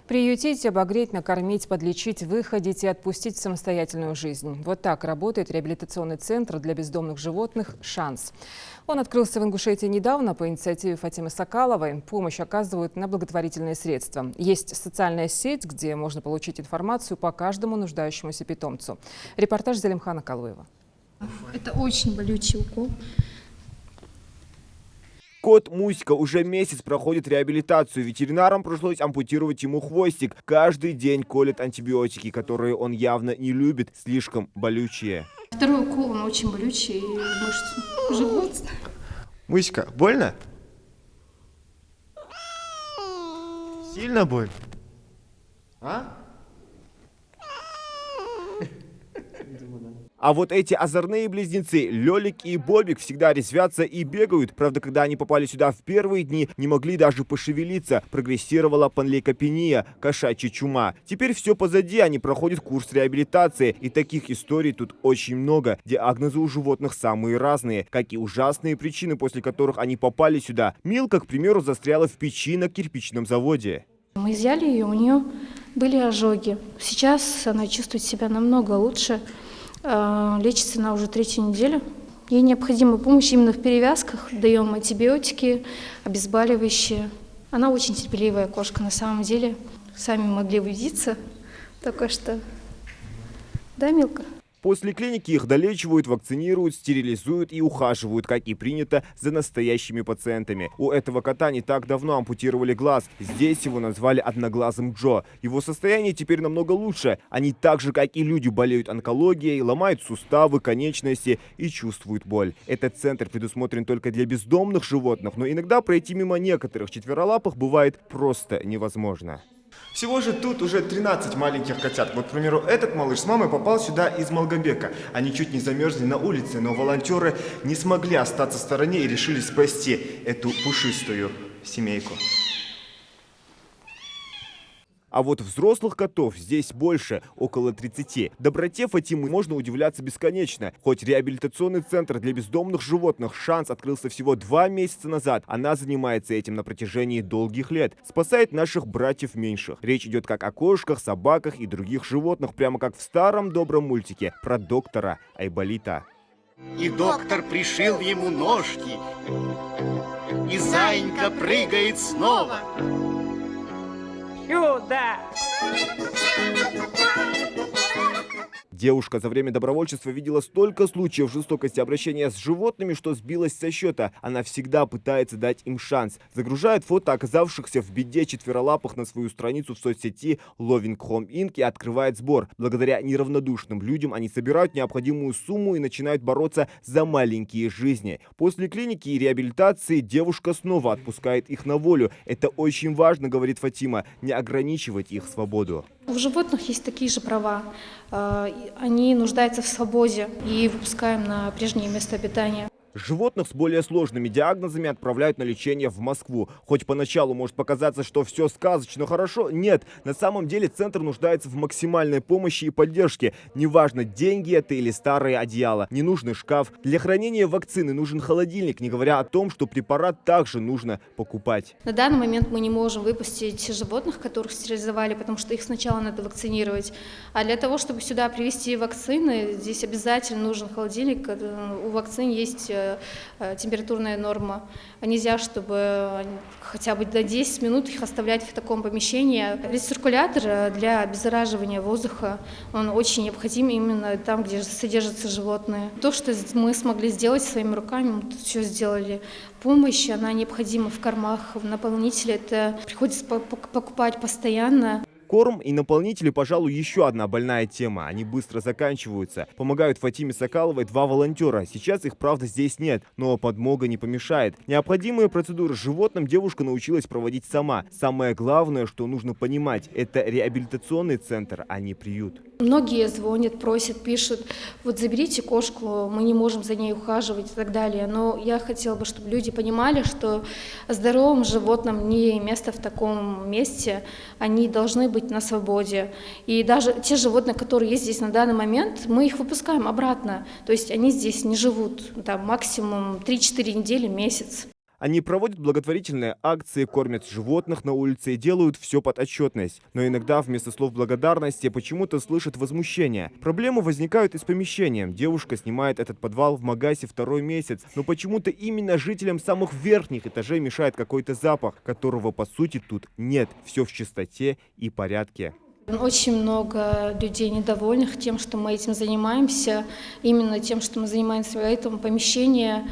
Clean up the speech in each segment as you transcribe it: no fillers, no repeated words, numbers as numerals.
Приютить, обогреть, накормить, подлечить, выходить и отпустить в самостоятельную жизнь. Вот так работает реабилитационный центр для бездомных животных «Шанс». Он открылся в Ингушетии недавно по инициативе Фатимы Сакаловой. Помощь оказывают на благотворительные средства. Есть социальная сеть, где можно получить информацию по каждому нуждающемуся питомцу. Репортаж Залимхана Калуева. Это очень болючий укол. Кот Муська уже месяц проходит реабилитацию. Ветеринарам пришлось ампутировать ему хвостик. Каждый день колят антибиотики, которые он явно не любит, слишком болючие. Второй укол, он очень болючий, и мышцы живот. Муська, больно? Сильно боль? А? А вот эти озорные близнецы, Лёлик и Бобик, всегда резвятся и бегают. Правда, когда они попали сюда в первые дни, не могли даже пошевелиться. Прогрессировала панлейкопения, кошачья чума. Теперь все позади, они проходят курс реабилитации. И таких историй тут очень много. Диагнозы у животных самые разные, как и ужасные причины, после которых они попали сюда. Милка, к примеру, застряла в печи на кирпичном заводе. Мы взяли ее, у нее были ожоги. Сейчас она чувствует себя намного лучше. Лечится она уже 3-ю неделю. Ей необходима помощь именно в перевязках. Даем антибиотики, обезболивающие. Она очень терпеливая кошка на самом деле. Сами могли убедиться только что. Да, Милка? После клиники их долечивают, вакцинируют, стерилизуют и ухаживают, как и принято, за настоящими пациентами. У этого кота не так давно ампутировали глаз. Здесь его назвали одноглазым Джо. Его состояние теперь намного лучше. Они так же, как и люди, болеют онкологией, ломают суставы, конечности и чувствуют боль. Этот центр предусмотрен только для бездомных животных, но иногда пройти мимо некоторых четверолапых бывает просто невозможно. Всего же тут уже 13 маленьких котят. Вот, к примеру, этот малыш с мамой попал сюда из Малгобека. Они чуть не замерзли на улице, но волонтеры не смогли остаться в стороне и решили спасти эту пушистую семейку. А вот взрослых котов здесь больше, около 30. Доброте Фатимы можно удивляться бесконечно. Хоть реабилитационный центр для бездомных животных «Шанс» открылся всего 2 месяца назад, она занимается этим на протяжении долгих лет. Спасает наших братьев меньших. Речь идет как о кошках, собаках и других животных, прямо как в старом добром мультике про доктора Айболита. И доктор пришил ему ножки, и зайка прыгает снова. Сюда! Девушка за время добровольчества видела столько случаев жестокости обращения с животными, что сбилась со счета. Она всегда пытается дать им шанс. Загружает фото оказавшихся в беде четверолапых на свою страницу в соцсети Loving Home Inc. и открывает сбор. Благодаря неравнодушным людям они собирают необходимую сумму и начинают бороться за маленькие жизни. После клиники и реабилитации девушка снова отпускает их на волю. Это очень важно, говорит Фатима, не ограничивать их свободу. У животных есть такие же права. Они нуждаются в свободе и выпускаем на прежнее место обитания. Животных с более сложными диагнозами отправляют на лечение в Москву. Хоть поначалу может показаться, что все сказочно хорошо, нет. На самом деле центр нуждается в максимальной помощи и поддержке. Неважно, деньги это или старое одеяло, ненужный шкаф. Для хранения вакцины нужен холодильник, не говоря о том, что препарат также нужно покупать. На данный момент мы не можем выпустить животных, которых стерилизовали, потому что их сначала надо вакцинировать. А для того, чтобы сюда привезти вакцины, здесь обязательно нужен холодильник. У вакцин есть температурная норма. Нельзя, чтобы хотя бы до 10 минут их оставлять в таком помещении. Рециркулятор для обеззараживания воздуха, он очень необходим именно там, где содержатся животные. То, что мы смогли сделать своими руками, мы тут все сделали. Помощь, она необходима в кормах, в наполнителе. Это приходится покупать постоянно. Корм и наполнители, пожалуй, еще одна больная тема. Они быстро заканчиваются. Помогают Фатиме Сакаловой 2 волонтера. Сейчас их, правда, здесь нет, но подмога не помешает. Необходимые процедуры с животным девушка научилась проводить сама. Самое главное, что нужно понимать, это реабилитационный центр, а не приют. Многие звонят, просят, пишут: вот заберите кошку, мы не можем за ней ухаживать и так далее. Но я хотела бы, чтобы люди понимали, что здоровым животным не место в таком месте, они должны быть на свободе. И даже те животные, которые есть здесь на данный момент, мы их выпускаем обратно. То есть они здесь не живут, там максимум 3-4 недели, месяц. Они проводят благотворительные акции, кормят животных на улице и делают все под отчетность. Но иногда вместо слов благодарности почему-то слышат возмущение. Проблемы возникают и с помещением. Девушка снимает этот подвал в Магасе второй месяц. Но почему-то именно жителям самых верхних этажей мешает какой-то запах, которого по сути тут нет. Все в чистоте и порядке. Очень много людей недовольных тем, что мы этим занимаемся, именно тем, что мы занимаемся этим помещением,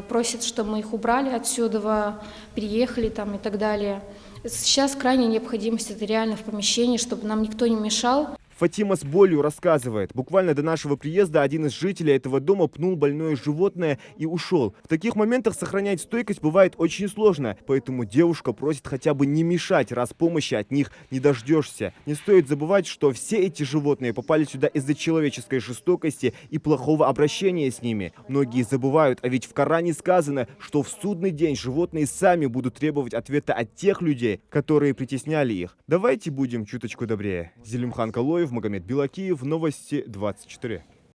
просят, чтобы мы их убрали отсюда, переехали там и так далее. Сейчас крайняя необходимость это реально в помещении, чтобы нам никто не мешал. Фатима с болью рассказывает. Буквально до нашего приезда один из жителей этого дома пнул больное животное и ушел. В таких моментах сохранять стойкость бывает очень сложно, поэтому девушка просит хотя бы не мешать, раз помощи от них не дождешься. Не стоит забывать, что все эти животные попали сюда из-за человеческой жестокости и плохого обращения с ними. Многие забывают, а ведь в Коране сказано, что в судный день животные сами будут требовать ответа от тех людей, которые притесняли их. Давайте будем чуточку добрее. Зелимхан Калоев, Магомед Белакиев, Новости 24.